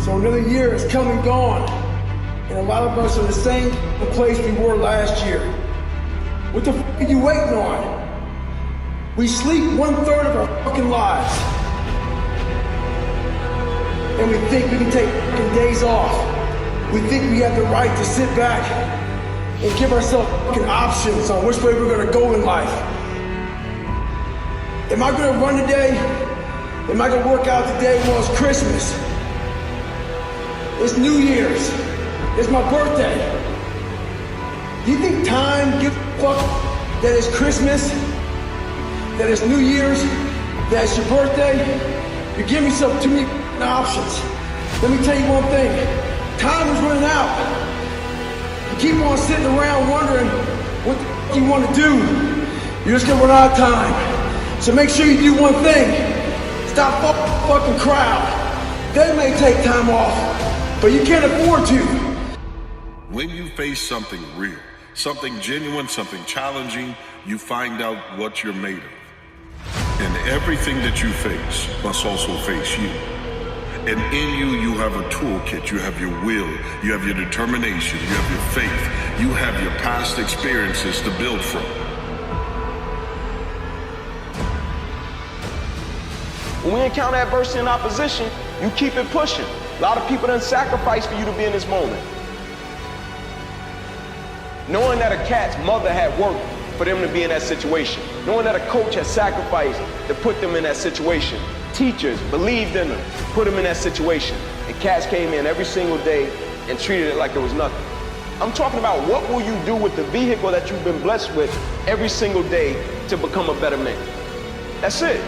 So another year is come and gone, and a lot of us are in the same place we were last year. What the f*** are you waiting on? We sleep 1/3 of our fucking lives. And we think we can take fucking days off. We think we have the right to sit back and give ourselves fucking options on which way we're gonna go in life. Am I gonna run today? Am I gonna work out today? Well, it's Christmas. It's New Year's. It's my birthday. Do you think time gives a fuck that it's Christmas? That it's New Year's? That it's your birthday? You're giving yourself too many options. Let me tell you one thing. Time is running out. You keep on sitting around wondering what the fuck you want to do. You're just gonna run out of time. So make sure you do one thing. Stop fucking crowd. They may take time off, but you can't afford to. When you face something real, something genuine, something challenging, you find out what you're made of. And everything that you face must also face you. And in you, you have a toolkit. You have your will, you have your determination, you have your faith, you have your past experiences to build from. When we encounter adversity and opposition, you keep it pushing. A lot of people done sacrificed for you to be in this moment. Knowing that a cat's mother had worked for them to be in that situation. Knowing that a coach had sacrificed to put them in that situation. Teachers believed in them, put them in that situation. And cats came in every single day and treated it like it was nothing. I'm talking about what will you do with the vehicle that you've been blessed with every single day to become a better man. That's it.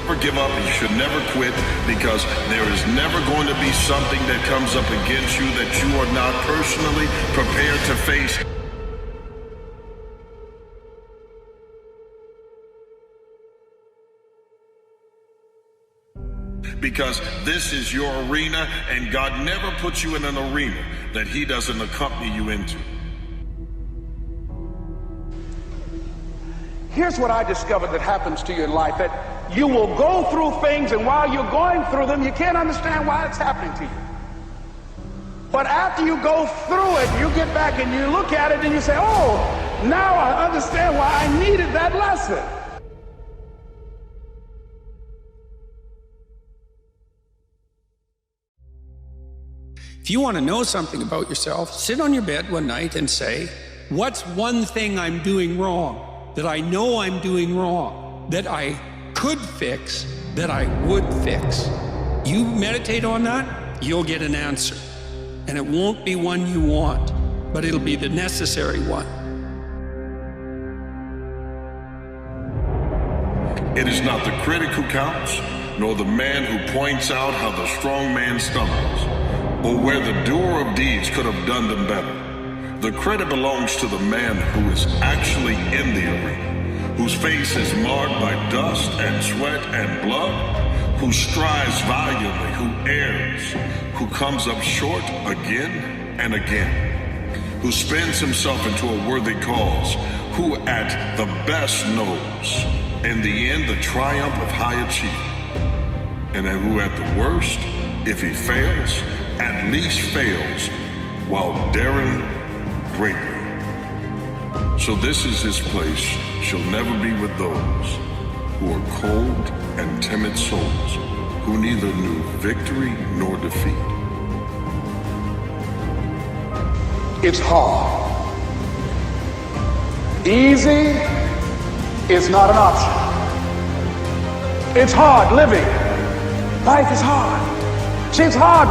Never give up, and you should never quit, because there is never going to be something that comes up against you that you are not personally prepared to face. Because this is your arena, and God never puts you in an arena that He doesn't accompany you into. Here's what I discovered that happens to you in life, that you will go through things, and while you're going through them, you can't understand why it's happening to you. But after you go through it, you get back and you look at it and you say, oh, now I understand why I needed that lesson. If you want to know something about yourself, sit on your bed one night and say, what's one thing I'm doing wrong, that I know I'm doing wrong, that I could fix, that I would fix? You meditate on that, you'll get an answer. And it won't be one you want, but it'll be the necessary one. It is not the critic who counts, nor the man who points out how the strong man stumbles, or where the doer of deeds could have done them better. The credit belongs to the man who is actually in the arena, whose face is marked by dust and sweat and blood, who strives valiantly, who errs, who comes up short again and again, who spends himself into a worthy cause, who at the best knows, in the end, the triumph of high achievement, and who at the worst, if he fails, at least fails while daring greatly. So this is his place, shall never be with those who are cold and timid souls, who neither knew victory nor defeat. It's hard. Easy is not an option. It's hard living. Life is hard. See, it's hard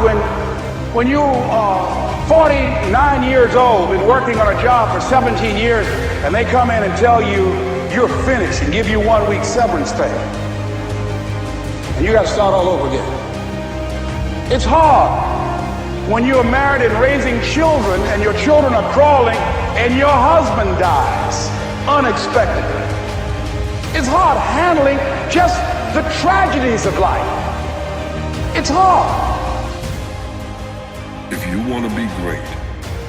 when you are 49 years old, been working on a job for 17 years, and they come in and tell you you're finished and give you 1 week severance pay. And you got to start all over again. It's hard when you are married and raising children, and your children are crawling, and your husband dies unexpectedly. It's hard handling just the tragedies of life. It's hard. If you want to be great,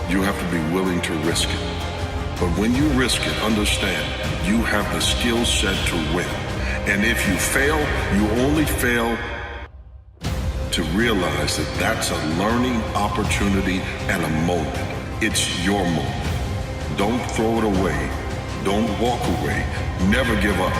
you have to be willing to risk it. But when you risk it, understand you have the skill set to win. And if you fail, you only fail to realize that that's a learning opportunity and a moment. It's your moment. Don't throw it away. Don't walk away. Never give up.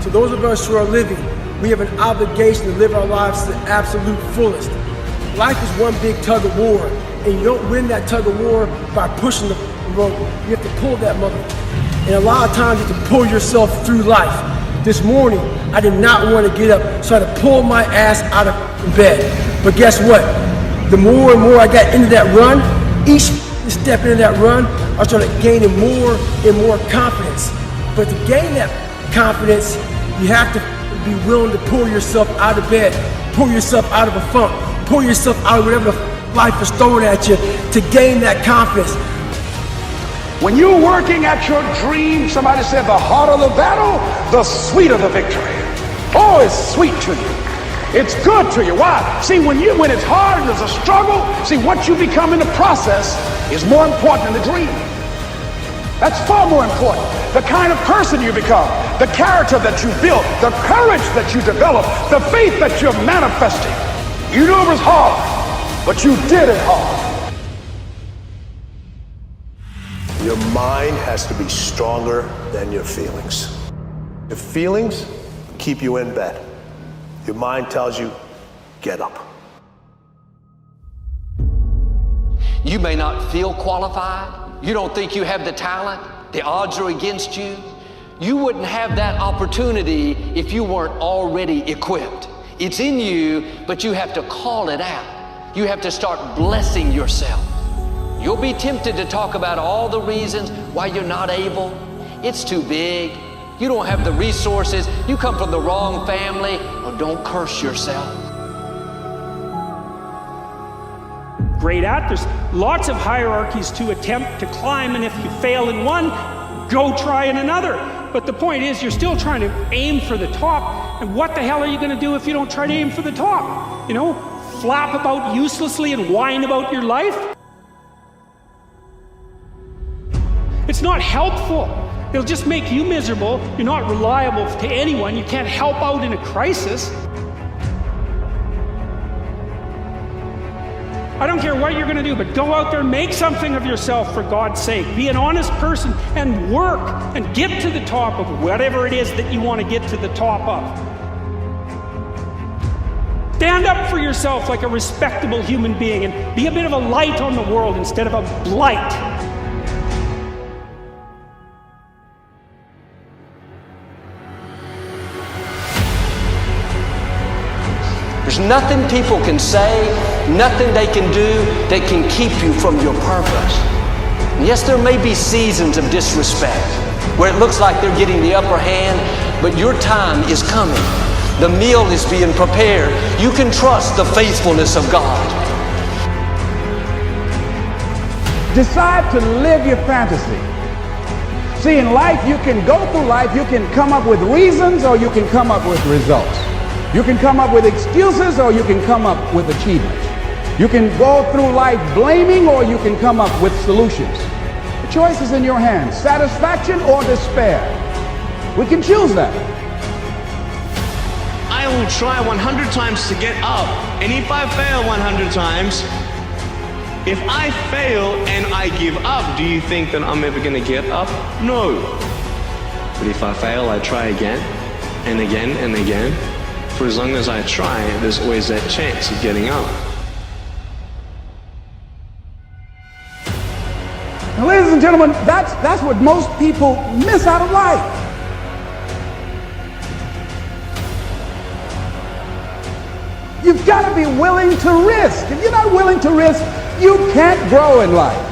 To those of us who are living, we have an obligation to live our lives to the absolute fullest. Life is one big tug of war, and you don't win that tug of war by pushing the rope. You have to pull that mother. And a lot of times you have to pull yourself through life. This morning, I did not want to get up, so I had to pull my ass out of bed. But guess what? The more and more I got into that run, each step into that run, I started gaining more and more confidence. But to gain that confidence, you have to be willing to pull yourself out of bed, pull yourself out of a funk, pull yourself out of whatever life is throwing at you to gain that confidence. When you're working at your dream, somebody said the harder the battle, the sweeter the victory. Oh, it's sweet to you. It's good to you. Why? See, when it's hard and there's a struggle, see, what you become in the process is more important than the dream. That's far more important. The kind of person you become, the character that you built, the courage that you develop, the faith that you're manifesting. You knew it was hard, but you did it hard. Your mind has to be stronger than your feelings. Your feelings keep you in bed. Your mind tells you, get up. You may not feel qualified. You don't think you have the talent. The odds are against you. You wouldn't have that opportunity if you weren't already equipped. It's in you, but you have to call it out. You have to start blessing yourself. You'll be tempted to talk about all the reasons why you're not able. It's too big. You don't have the resources. You come from the wrong family. Or don't curse yourself. Great at. There's lots of hierarchies to attempt to climb, and if you fail in one, go try in another. But the point is, you're still trying to aim for the top, and what the hell are you going to do if you don't try to aim for the top? You know, flap about uselessly and whine about your life? It's not helpful. It'll just make you miserable. You're not reliable to anyone. You can't help out in a crisis. I don't care what you're going to do, but go out there and make something of yourself, for God's sake. Be an honest person and work and get to the top of whatever it is that you want to get to the top of. Stand up for yourself like a respectable human being and be a bit of a light on the world instead of a blight. There's nothing people can say, nothing they can do that can keep you from your purpose. And yes, there may be seasons of disrespect where it looks like they're getting the upper hand, but your time is coming. The meal is being prepared. You can trust the faithfulness of God. Decide to live your fantasy. See, in life, you can go through life, you can come up with reasons or you can come up with results. You can come up with excuses or you can come up with achievements. You can go through life blaming or you can come up with solutions. The choice is in your hands, satisfaction or despair. We can choose that. I will try 100 times to get up, and if I fail 100 times, if I fail and I give up, do you think that I'm ever going to get up? No. But if I fail, I try again and again and again. For as long as I try, there's always that chance of getting up. Now, ladies and gentlemen, that's what most people miss out of life. You've got to be willing to risk. If you're not willing to risk, you can't grow in life.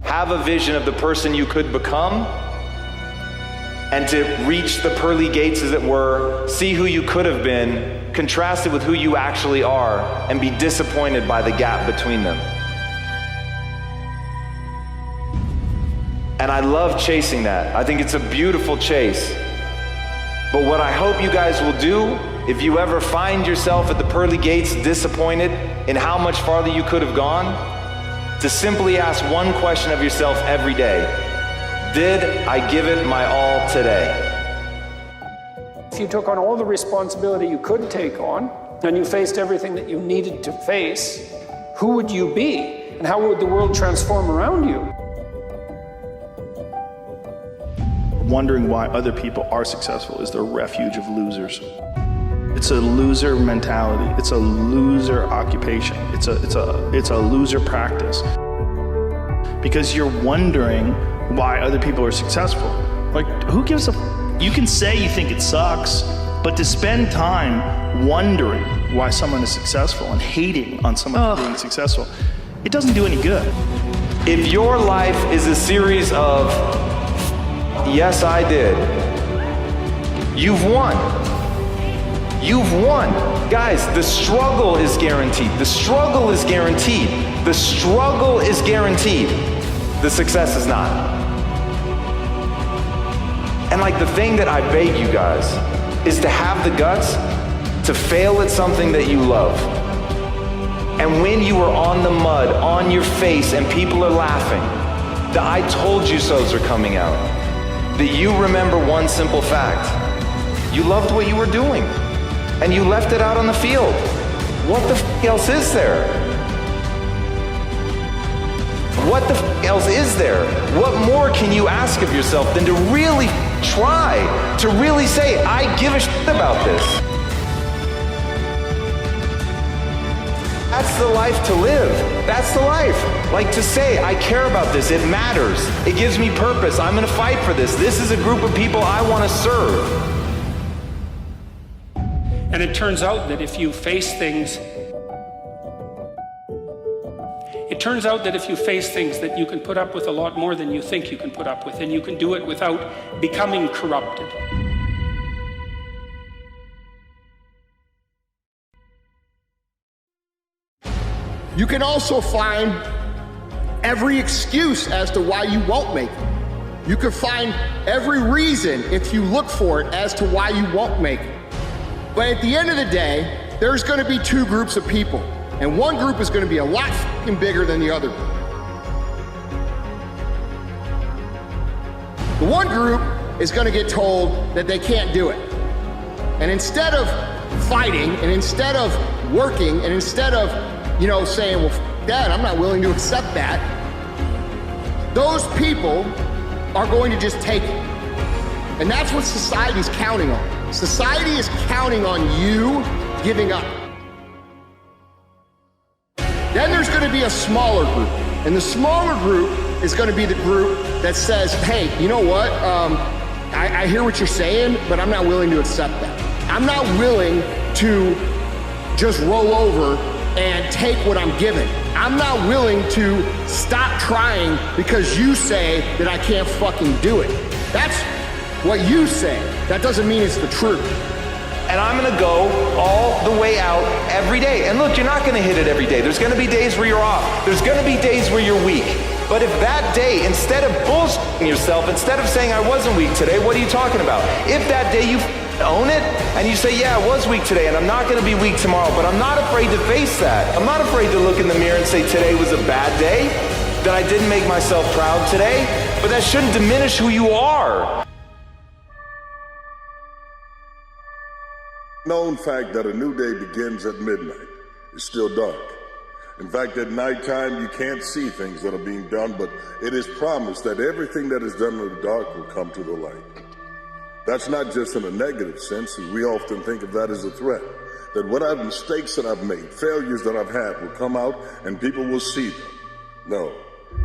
Have a vision of the person you could become, and to reach the pearly gates, as it were, see who you could have been, contrasted with who you actually are, and be disappointed by the gap between them. And I love chasing that. I think it's a beautiful chase. But what I hope you guys will do, if you ever find yourself at the pearly gates disappointed in how much farther you could have gone, to simply ask one question of yourself every day. Did I give it my all today? If you took on all the responsibility you could take on, and you faced everything that you needed to face, who would you be? And how would the world transform around you? Wondering why other people are successful is the refuge of losers. It's a loser mentality. It's a loser occupation. It's a loser practice. Because you're wondering why other people are successful. Like, who gives a you can say you think it sucks, but to spend time wondering why someone is successful and hating on someone for being successful, it doesn't do any good. If your life is a series of yes, I did, you've won. You've won. Guys, the struggle is guaranteed. The struggle is guaranteed. The struggle is guaranteed. The success is not. And like, the thing that I beg you guys is to have the guts to fail at something that you love. And when you are on the mud, on your face, and people are laughing, the I told you so's are coming out. That you remember one simple fact. You loved what you were doing, and you left it out on the field. What the f else is there? What the f else is there? What more can you ask of yourself than to really try, to really say, I give a shit about this? That's the life to live. That's the life. Like, to say, I care about this, it matters. It gives me purpose. I'm gonna fight for this. This is a group of people I wanna serve. And it turns out that if you face things, that you can put up with a lot more than you think you can put up with, and you can do it without becoming corrupted. You can also find every excuse as to why you won't make it. You can find every reason, if you look for it, as to why you won't make it. But at the end of the day, there's going to be two groups of people, and one group is going to be a lot fucking bigger than the other group. The one group is going to get told that they can't do it. And instead of fighting, and instead of working, and instead of, saying, well, Dad, I'm not willing to accept that, those people are going to just take it. And that's what society's counting on. Society is counting on you giving up. Then there's going to be a smaller group. And the smaller group is going to be the group that says, hey, you know what? I hear what you're saying, but I'm not willing to accept that. I'm not willing to just roll over and take what I'm given. I'm not willing to stop trying because you say that I can't fucking do it. That's what you say. That doesn't mean it's the truth. And I'm gonna go all the way out every day. And look, you're not gonna hit it every day. There's gonna be days where you're off. There's gonna be days where you're weak. But if that day, instead of bullshitting yourself, instead of saying I wasn't weak today, what are you talking about? If that day you own it and you say, yeah, I was weak today and I'm not gonna be weak tomorrow, but I'm not afraid to face that. I'm not afraid to look in the mirror and say today was a bad day, that I didn't make myself proud today, but that shouldn't diminish who you are. Known fact that a new day begins at midnight. It's still dark. In fact, at nighttime, you can't see things that are being done, but it is promised that everything that is done in the dark will come to the light. That's not just in a negative sense, and we often think of that as a threat. That whatever mistakes that I've made, failures that I've had will come out and people will see them. No,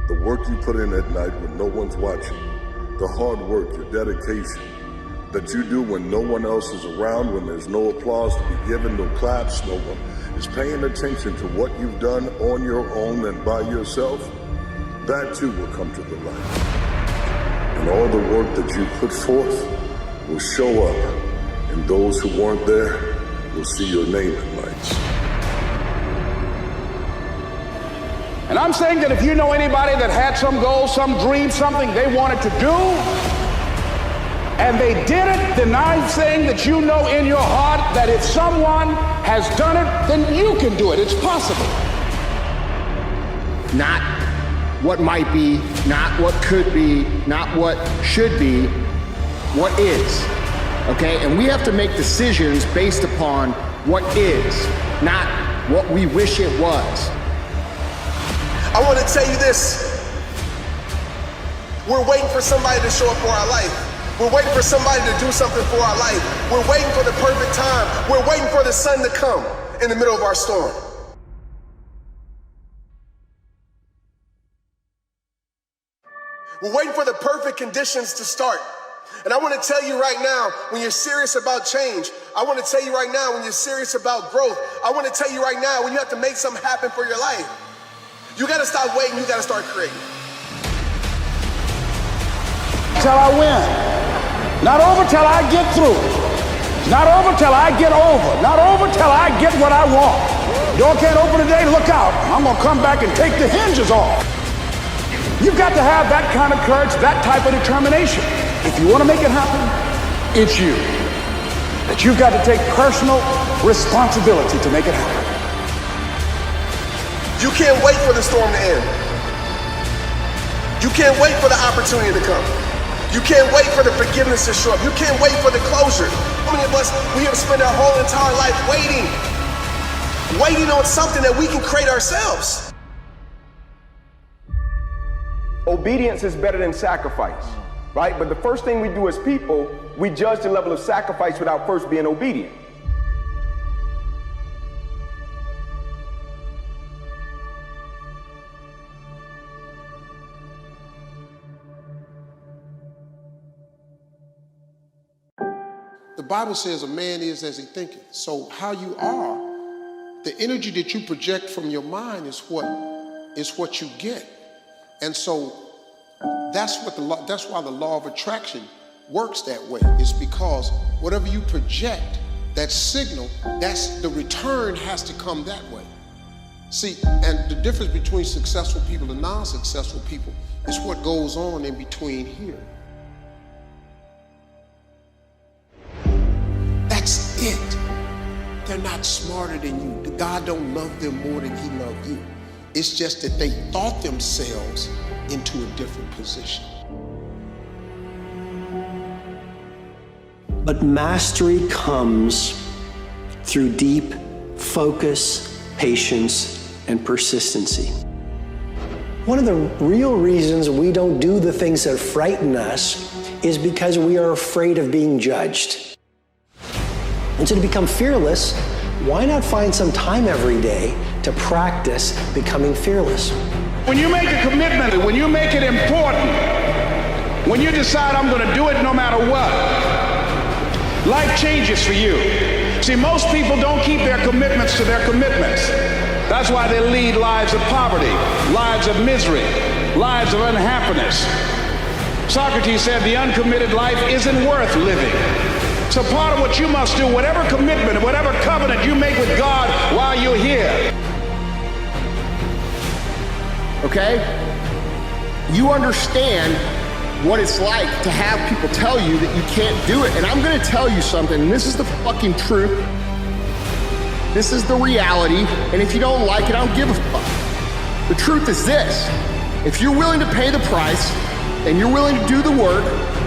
the work you put in at night when no one's watching, the hard work, your dedication, that you do when no one else is around, when there's no applause to be given, no claps, no one is paying attention to what you've done on your own and by yourself, that too will come to the light. And all the work that you put forth will show up, and those who weren't there will see your name in lights. And I'm saying that if you know anybody that had some goal, some dream, something they wanted to do, and they did it, then I'm saying that you know in your heart that if someone has done it, then you can do it. It's possible. Not what might be, not what could be, not what should be, what is. Okay? And we have to make decisions based upon what is, not what we wish it was. I want to tell you this. We're waiting for somebody to show up for our life. We're waiting for somebody to do something for our life. We're waiting for the perfect time. We're waiting for the sun to come in the middle of our storm. We're waiting for the perfect conditions to start. And I want to tell you right now, when you're serious about change, I want to tell you right now, when you're serious about growth, I want to tell you right now, when you have to make something happen for your life, you got to stop waiting, you got to start creating. Till I win. Not over till I get through. Not over till I get over. Not over till I get what I want. Door can't open today, look out. I'm going to come back and take the hinges off. You've got to have that kind of courage, that type of determination. If you want to make it happen, it's you. That you've got to take personal responsibility to make it happen. You can't wait for the storm to end. You can't wait for the opportunity to come. You can't wait for the forgiveness to show up. You can't wait for the closure. How many of us, we have spent our whole entire life waiting on something that we can create ourselves? Obedience is better than sacrifice, right? But the first thing we do as people, we judge the level of sacrifice without first being obedient. The Bible says a man is as he thinketh. So how you are, the energy that you project from your mind is what you get. And so that's why the law of attraction works that way. It's because whatever you project, that signal, that's the return has to come that way. See, and the difference between successful people and non-successful people is what goes on in between here. That's it. They're not smarter than you. God don't love them more than he loved you. It's just that they thought themselves into a different position. But mastery comes through deep focus, patience, and persistency. One of the real reasons we don't do the things that frighten us is because we are afraid of being judged. And so to become fearless, why not find some time every day to practice becoming fearless? When you make a commitment, when you make it important, when you decide I'm going to do it no matter what, life changes for you. See, most people don't keep their commitments to their commitments. That's why they lead lives of poverty, lives of misery, lives of unhappiness. Socrates said the uncommitted life isn't worth living. So part of what you must do, whatever commitment, whatever covenant you make with God while you're here. Okay? You understand what it's like to have people tell you that you can't do it. And I'm gonna tell you something, and this is the fucking truth. This is the reality, and if you don't like it, I don't give a fuck. The truth is this: if you're willing to pay the price, and you're willing to do the work,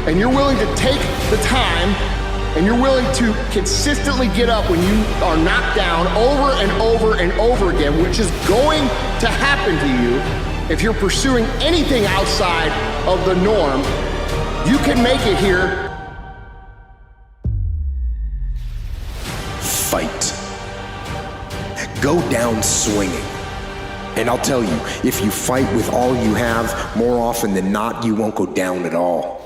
and you're willing to take the time, and you're willing to consistently get up when you are knocked down over and over and over again, which is going to happen to you if you're pursuing anything outside of the norm, you can make it here. Fight. Go down swinging. And I'll tell you, if you fight with all you have, more often than not, you won't go down at all.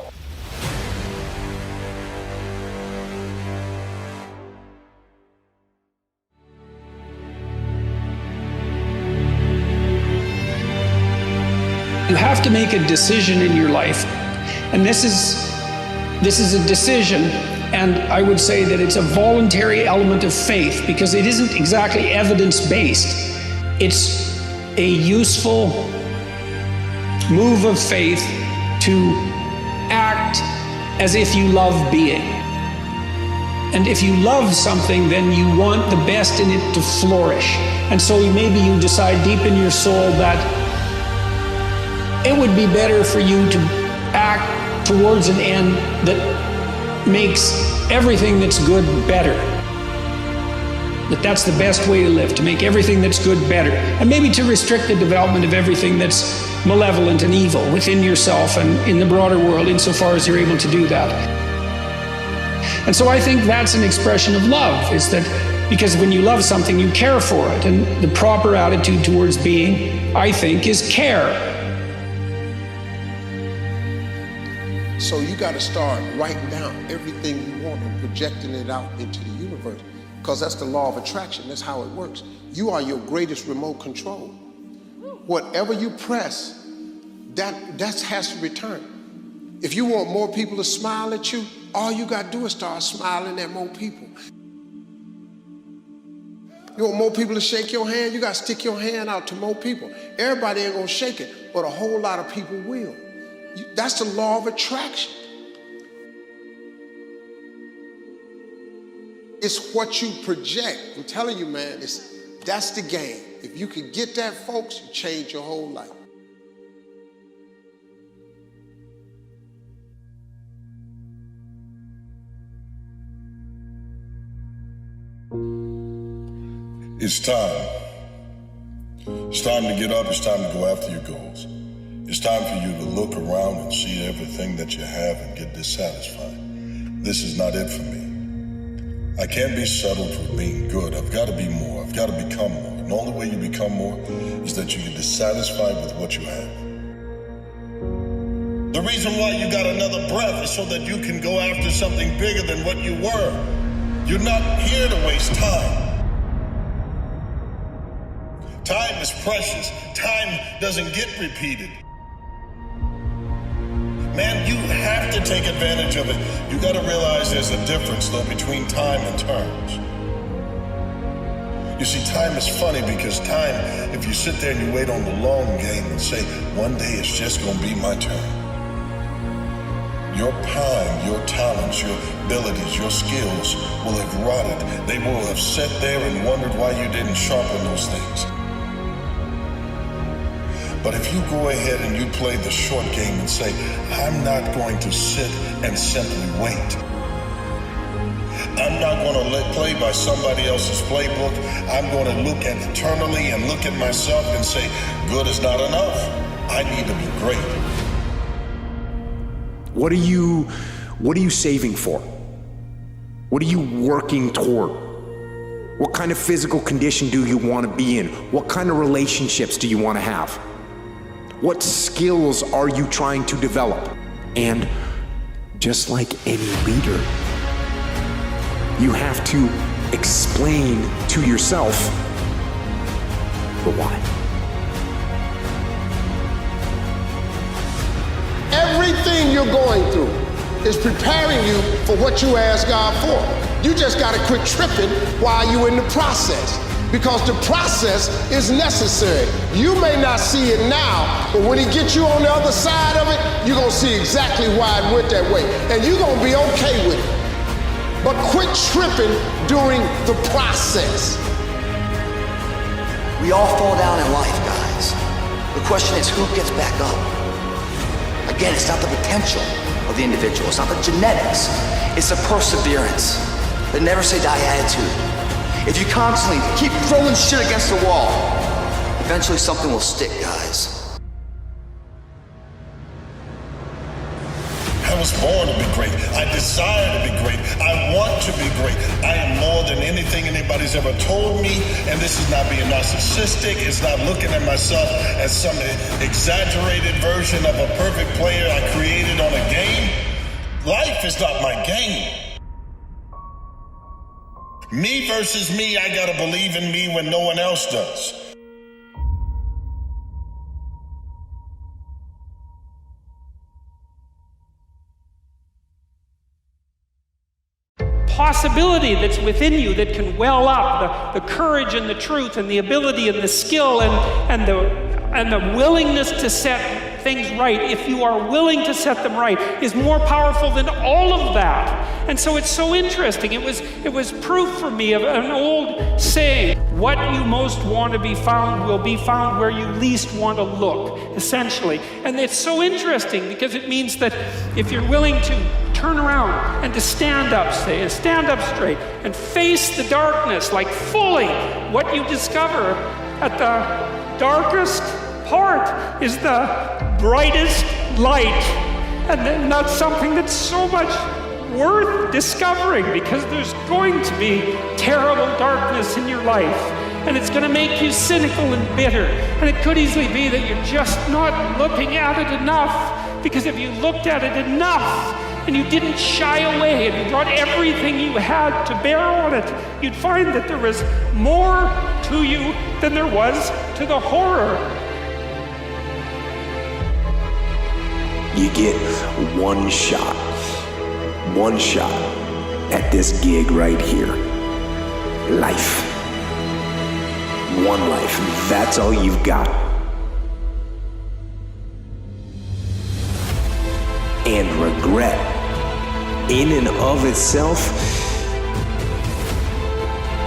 You have to make a decision in your life, and this is this is a decision, and I would say that it's a voluntary element of faith because it isn't exactly evidence-based. It's a useful move of faith to act as if you love being. And if you love something, then you want the best in it to flourish. And so maybe you decide deep in your soul that it would be better for you to act towards an end that makes everything that's good better. That's the best way to live, to make everything that's good better. And maybe to restrict the development of everything that's malevolent and evil within yourself and in the broader world, insofar as you're able to do that. And so I think that's an expression of love, is that because when you love something, you care for it. And the proper attitude towards being, I think, is care. So you got to start writing down everything you want and projecting it out into the universe, because that's the law of attraction. That's how it works. You are your greatest remote control. Whatever you press, that has to return. If you want more people to smile at you, all you got to do is start smiling at more people. You want more people to shake your hand, you got to stick your hand out to more people. Everybody ain't going to shake it, but a whole lot of people will. That's the law of attraction. It's what you project. I'm telling you, man, that's the game. If you can get that, folks, you change your whole life. It's time. It's time to get up. It's time to go after your goals. It's time for you to look around and see everything that you have and get dissatisfied. This is not it for me. I can't be settled with being good. I've got to be more. I've got to become more. And the only way you become more is that you get dissatisfied with what you have. The reason why you got another breath is so that you can go after something bigger than what you were. You're not here to waste time. Time is precious. Time doesn't get repeated. Man, you have to take advantage of it. You got to realize there's a difference, though, between time and terms. You see, time is funny because time, if you sit there and you wait on the long game and say, one day it's just going to be my turn. Your time, your talents, your abilities, your skills will have rotted. They will have sat there and wondered why you didn't sharpen those things. But if you go ahead and you play the short game and say, I'm not going to sit and simply wait. I'm not going to play by somebody else's playbook. I'm going to look internally and look at myself and say, good is not enough. I need to be great. What are you saving for? What are you working toward? What kind of physical condition do you want to be in? What kind of relationships do you want to have? What skills are you trying to develop? And just like any leader, you have to explain to yourself the why. Everything you're going through is preparing you for what you asked God for. You just got to quit tripping while you're in the process, because the process is necessary. You may not see it now, but when he gets you on the other side of it, you're going to see exactly why it went that way, and you're going to be okay with it. But quit tripping during the process. We all fall down in life, guys. The question is, who gets back up? Again, it's not the potential of the individual. It's not the genetics. It's the perseverance, the never say die attitude. If you constantly keep throwing shit against the wall, eventually something will stick, guys. I was born to be great. I desire to be great. I want to be great. I am more than anything anybody's ever told me. And this is not being narcissistic. It's not looking at myself as some exaggerated version of a perfect player I created on a game. Life is not my game. Me versus me, I gotta believe in me when no one else does. possibility that's within you that can well up, the courage and the truth and the ability and the skill and the willingness to set things right, if you are willing to set them right, is more powerful than all of that. And so it's so interesting. It was proof for me of an old saying, what you most want to be found will be found where you least want to look, essentially. And it's so interesting because it means that if you're willing to turn around and to stand up, and stand up straight and face the darkness, like fully, what you discover at the darkest part is the brightest light. And that's something that's so much worth discovering, because there's going to be terrible darkness in your life, and it's going to make you cynical and bitter, and it could easily be that you're just not looking at it enough, because if you looked at it enough and you didn't shy away and you brought everything you had to bear on it, you'd find that there was more to you than there was to the horror. You get one shot at this gig right here. Life. One life. That's all you've got. And regret, in and of itself,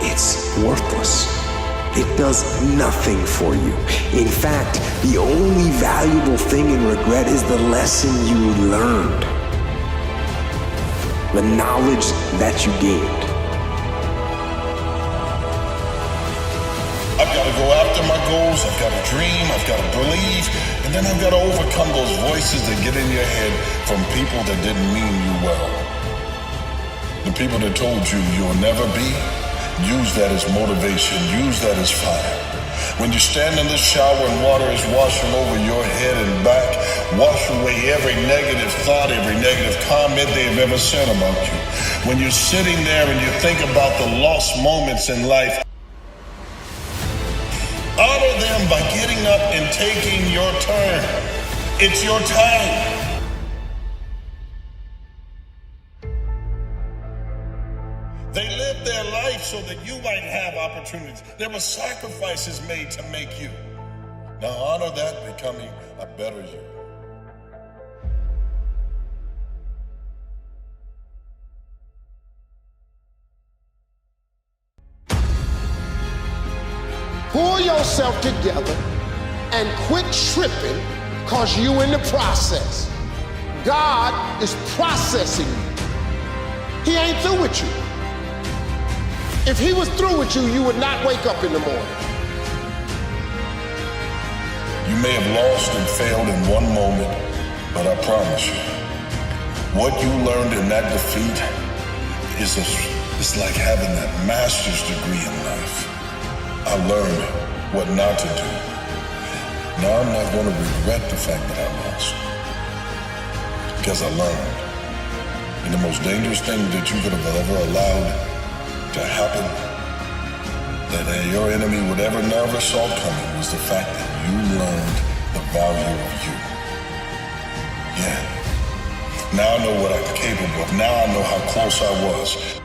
it's worthless. It does nothing for you. In fact, the only valuable thing in regret is the lesson you learned, the knowledge that you gained. I've got to go after my goals, I've got to dream, I've got to believe, and then I've got to overcome those voices that get in your head from people that didn't mean you well. The people that told you you'll never be. Use that as motivation. Use that as fire. When you stand in the shower and water is washing over your head and back, wash away every negative thought, every negative comment they've ever said about you. When you're sitting there and you think about the lost moments in life, honor them by getting up and taking your turn. It's your time. They lived their life so that you might have opportunities. There were sacrifices made to make you. Now honor that, becoming a better you. Pull yourself together and quit tripping because you in the process. God is processing you. He ain't through with you. If he was through with you, you would not wake up in the morning. You may have lost and failed in one moment, but I promise you, what you learned in that defeat is like having that master's degree in life. I learned what not to do. Now I'm not going to regret the fact that I lost, because I learned. And the most dangerous thing that you could have ever allowed to happen, that your enemy would ever never saw coming, was the fact that you learned the value of you. Yeah. Now I know what I'm capable of. Now I know how close I was.